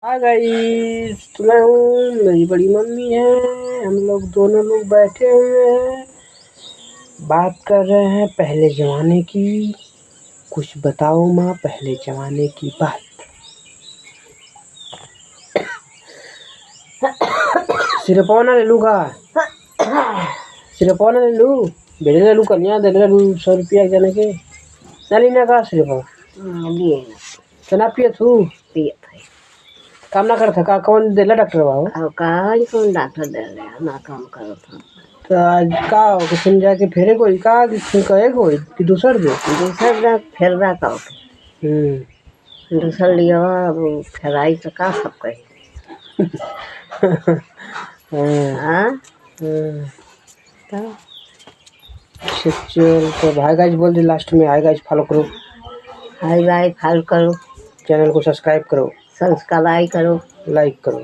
हाँ गाइस, तो मैं हूँ, मेरी बड़ी मम्मी है। हम लोग दोनों लोग बैठे हुए हैं, बात कर रहे हैं पहले ज़माने की। कुछ बताओ माँ, पहले ज़माने की बात। सिरपौना ले लूँ का? सिरपौना ले लूँ? भेजे ले लूँ कन्या दे ले लूँ 100 रुपया जाने के ना लेना का सिरपौ लिए तो ना पियत हूँ पियत है काम ना करता का कौन देला डॉक्टर बाबू अब कहाँ कौन डॉक्टर दे रहे ना काम करो तो आज का हो किसी जाके फेरे कोई का किसी कहे कोई कि दूसर दे दूसर दा फेरदा कहो दूसर लिया अब फेराई तो का सब कही हाँ चल तो भाई गाइस बोल दे लास्ट में, हाय गाइस फॉलो करो, हाई बाई फॉलो करो, चैनल को सब्सक्राइब करो, सब्सक्राइब करो, लाइक करो।